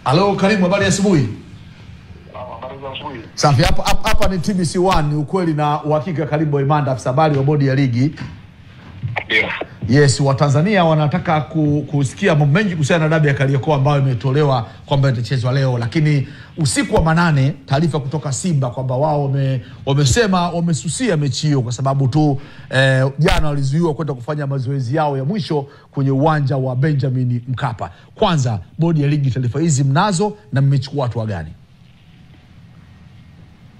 Halo, karibu, habari ya asubuhi. Habari za asubuhi. Safi, hapa ni TBC1, ni ukweli na uhakika. Karibu Imanda, afisa habari wa bodi ya ligi. Ndio. Yes, Watanzania wanataka kusikia mambo mengi kuhusiana na dabi ya Kariakoo ambayo imetolewa kwamba itachezwa leo, lakini usiku wa manane taarifa kutoka Simba kwamba wao wamesema wamesusia mechi hiyo kwa sababu tu jana walizuiwa kwenda kufanya mazoezi yao ya mwisho kwenye uwanja wa Benjamin Mkapa. Kwanza, bodi ya ligi, taarifa hizi mnazo na mmechukua hatua gani?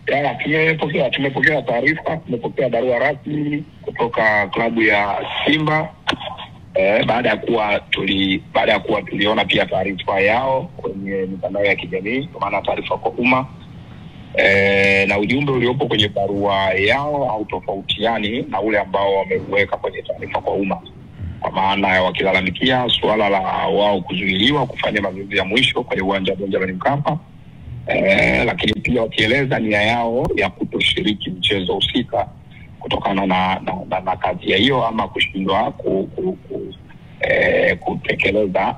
Ya, tumepokea taarifa, tumepokea barua rasmi kutoka klabu ya Simba baada ya kuwa tuliona pia taarifa yao kwenye mitandao ya kijamii, kwa maana taarifa kwa umma. Na ujumbe uliopo kwenye barua yao hautofautiani na ule ambao wameweka kwenye taarifa kwa umma, kwa maana ya wakilalamikia suala la wao kuzuiliwa kufanya mazoezi ya mwisho kwenye uwanja wa Benjamin Mkapa. Lakini pia wakieleza nia yao ya kutoshiriki mchezo husika kutokana na kazi ya hiyo ama kushindwa kutekeleza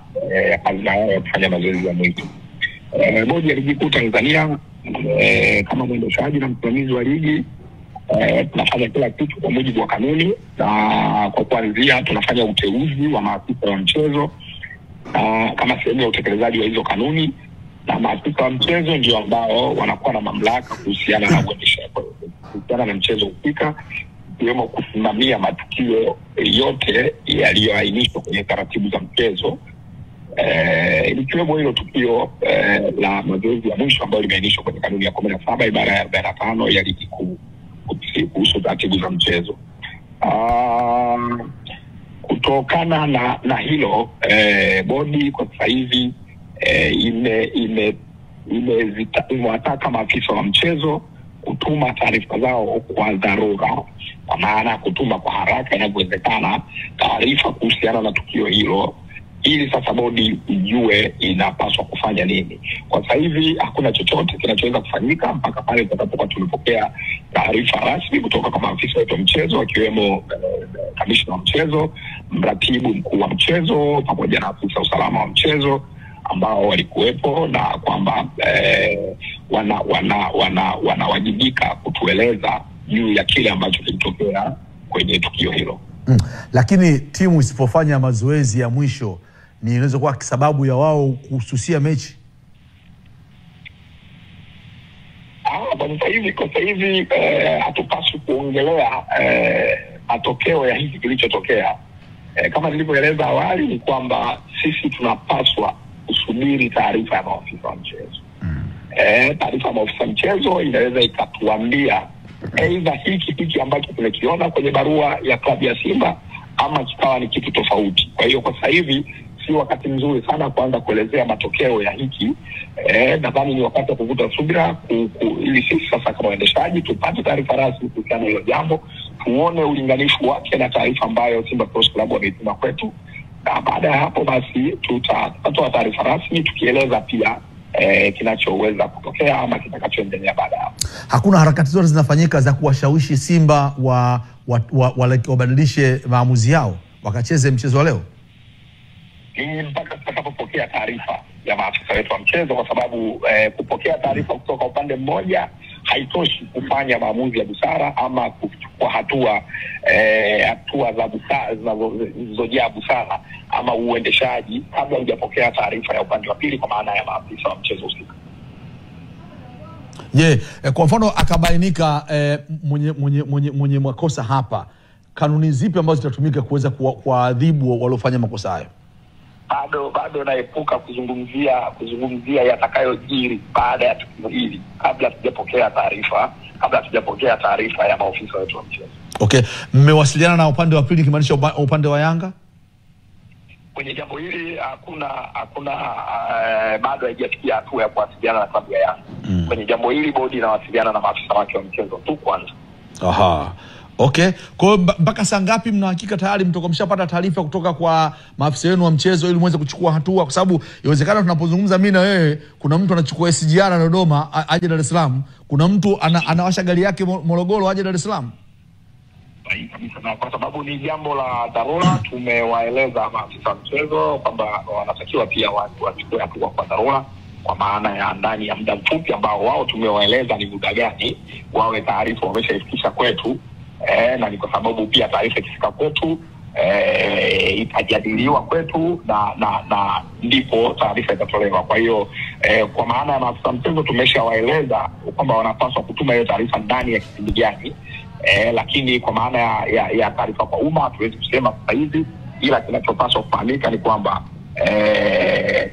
azma yao ya kufanya mazoezi ya mwisho. Bodi ya Ligi Kuu Tanzania kama mwendeshaji na msimamizi wa ligi tunafanya kila kitu kwa mujibu wa kanuni, na kwa kuanzia tunafanya uteuzi wa maafisa wa mchezo kama sehemu ya utekelezaji wa hizo kanuni, na maafisa wa mchezo ndio ambao wanakuwa na mamlaka kuhusiana na uendeshaji kuhusiana na mchezo husika, ikiwemo kusimamia matukio yote yaliyoainishwa kwenye taratibu za mchezo, ikiwemo hilo tukio la mazoezi ya mwisho ambayo limeainishwa kwenye kanuni ya 17 ibara ya 45 ya ligi kuu kuhusu taratibu za mchezo. Kutokana na hilo bodi kwa sasa hivi imewataka maafisa wa mchezo kutuma taarifa zao kwa dharura, kwa maana kutuma kwa haraka inavyowezekana taarifa kuhusiana na tukio hilo, ili sasa bodi ijue inapaswa kufanya nini. Kwa sasa hivi hakuna chochote kinachoweza kufanyika mpaka pale tutakapokuwa tumepokea taarifa rasmi kutoka kwa maafisa wa mchezo, akiwemo kamishna wa mchezo, mratibu mkuu wa mchezo pamoja na afisa usalama wa mchezo ambao walikuwepo, na kwamba wanawajibika kutueleza juu ya kile ambacho kilitokea kwenye tukio hilo. Lakini timu isipofanya mazoezi ya mwisho ni inaweza kuwa sababu ya wao kususia mechi? Kwa sasa hivi hatupaswi kuongelea matokeo ya hiki kilichotokea. Kama nilivyoeleza awali ni kwamba sisi tunapaswa kusubiri taarifa ya maafisa wa mchezo. Taarifa ya maafisa mchezo inaweza ikatuambia aidha hiki ambacho tumekiona kwenye barua ya klabu ya Simba ama kikawa ni kitu tofauti. Kwa hiyo kwa sasa hivi si wakati mzuri sana kuanza kuelezea matokeo ya hiki. Nadhani ni wakati wa kuvuta subira ili sisi sasa kama waendeshaji tupate taarifa rasmi kuhusiana na hilo jambo, tuone ulinganifu wake na taarifa ambayo Simba Sports Club wameituma kwetu, na baada ya hapo basi tutatoa taarifa rasmi tukieleza pia kinachoweza kutokea ama kitakachoendelea baada ya hapo. Hakuna harakati zote zinafanyika za kuwashawishi Simba wabadilishe maamuzi yao wakacheze mchezo wa leo? Ni mpaka tutakapopokea taarifa ya maafisa wetu wa mchezo, kwa sababu kupokea taarifa kutoka upande mmoja haitoshi kufanya maamuzi ya busara ama kuchukua hatua za busara zinazojaa busara ama uendeshaji kabla hujapokea taarifa ya upande wa pili, kwa maana ya maafisa wa mchezo husika. Kwa mfano akabainika mwenye makosa hapa, kanuni zipi ambazo zitatumika kuweza kuadhibu waliofanya makosa hayo? Bado naepuka kuzungumzia yatakayojiri baada ya tukio hili kabla tujapokea taarifa ya maofisa wetu wa mchezo. Okay, mmewasiliana na upande wa pili, kimaanisha upande wa Yanga? Kwenye jambo hili hakuna bado haijafikia hatua ya kuwasiliana na klabu ya Yanga. Kwenye jambo hili bodi inawasiliana na maafisa wake wa mchezo tu kwanza. Okay. Kwa hiyo mpaka saa ngapi mna hakika tayari mtakuwa mshapata taarifa kutoka kwa maafisa wenu wa mchezo ili muweze kuchukua hatua? Kwa sababu inawezekana tunapozungumza mimi na wewe kuna mtu anachukua SGR Dodoma aje Dar es Salaam, kuna mtu anawasha gari yake Morogoro aje Dar es Salaam. Na kwa sababu ni jambo la dharura, tumewaeleza maafisa wa mchezo kwamba wanatakiwa pia wachukue hatua kwa dharura, kwa maana ya ndani ya muda mfupi ambao wao tumewaeleza ni muda gani wawe taarifa wameshaifikisha kwetu, na ni kwa sababu pia taarifa ikifika kwetu itajadiliwa kwetu na ndipo taarifa itatolewa. Kwa hiyo kwa maana ya maafisa mchezo tumeshawaeleza kwamba wanapaswa kutuma hiyo taarifa ndani ya kipindi gani, lakini kwa maana ya taarifa kwa umma hatuwezi kusema sasa hivi, ila kinachopaswa kufahamika ni kwamba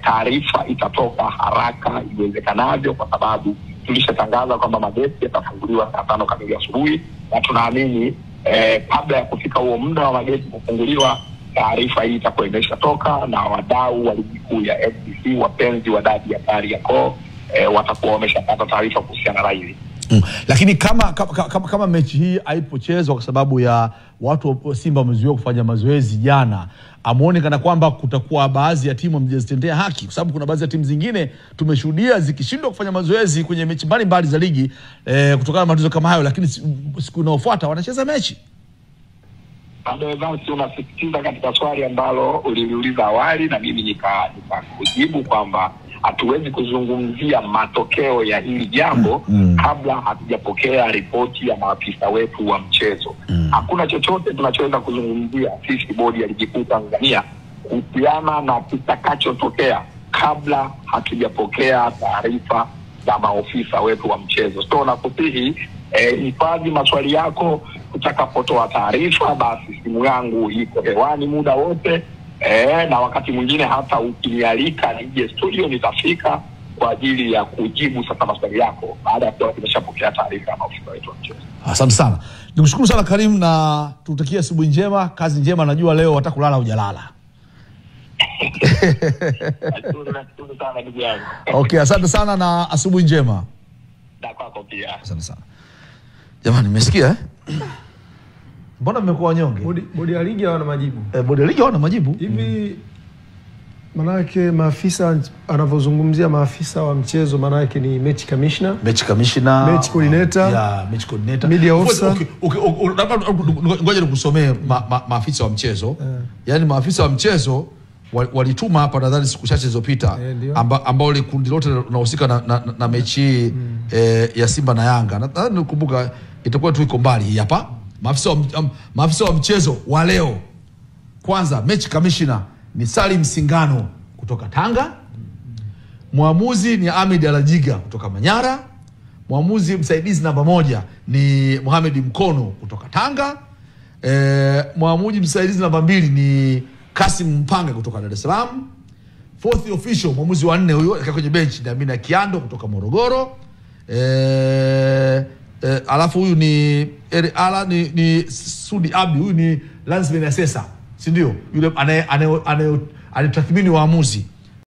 taarifa itatoka haraka iwezekanavyo, kwa sababu tulishatangaza kwamba mageti yatafunguliwa saa 5 kamili asubuhi, na tunaamini kabla ya kufika huo muda wa mageti kufunguliwa, taarifa hii itakuwa imeshatoka na wadau wa ligi kuu ya FBC, wapenzi wa dabi ya Kariakoo, watakuwa wameshapata taarifa kuhusiana na hili. Lakini kama mechi hii haipochezwa kwa sababu ya watu wa Simba wamezuiwa kufanya mazoezi jana, amuone kana kwamba kutakuwa baadhi ya timu mjezitendea haki, kwa sababu kuna baadhi ya timu zingine tumeshuhudia zikishindwa kufanya mazoezi kwenye mechi mbalimbali za ligi kutokana na matatizo kama hayo, lakini siku inayofuata wanacheza mechi. Ndio unasisitiza katika swali ambalo uliniuliza awali, na mimi nikakujibu kwamba hatuwezi kuzungumzia matokeo ya hili jambo kabla hatujapokea ripoti ya maafisa wetu wa mchezo. Hakuna chochote tunachoweza kuzungumzia sisi bodi ya ligi kuu Tanzania kuhusiana na kitakachotokea kabla hatujapokea taarifa za maafisa wetu wa mchezo. So nakusihi hifadhi maswali yako, utakapotoa taarifa basi simu yangu iko hewani muda wote. Na wakati mwingine hata ukinialika nije studio nitafika kwa ajili ya kujibu sasa maswali yako baada ya kuwa tumeshapokea taarifa ya maafisa wetu wa mchezo. Asante sana. Nikushukuru sana Karim, na tutakia asubuhi njema, kazi njema. Najua leo watakulala hujalala. Asante sana ndugu yangu. Okay, asante sana na asubuhi njema. Na kwako pia. Asante sana. Jamani, mmesikia Mbona mmekuwa wanyonge? Bodi ya ligi hawana majibu. Bodi ya ligi hawana majibu. Hivi manake maafisa anavozungumzia maafisa wa mchezo manake ni match commissioner, match coordinator, match coordinator, media officer. Ngoja nikusomee maafisa wa mchezo. Yaani maafisa wa mchezo walituma hapa nadhani siku chache zilizopita, ambao ile kundi lote linahusika na mechi ya Simba na Yanga. Nadhani nikumbuka itakuwa tu iko mbali hapa. Maafisa wa mchezo wa leo, kwanza match commissioner ni Salim Singano kutoka Tanga. Muamuzi ni Ahmed Alajiga kutoka Manyara. Muamuzi msaidizi namba 1 ni Mohamed Mkono kutoka Tanga. Muamuzi msaidizi namba 2 ni Kasim Mpanga kutoka Dar es Salaam. Fourth official, muamuzi wa 4 huyo kwenye bench ni Amina Kiando kutoka Morogoro. Alafu huyu ni ni Sudi Abdi, huyu ni Lansman Assessor, si ndio? Yule anayetathmini waamuzi.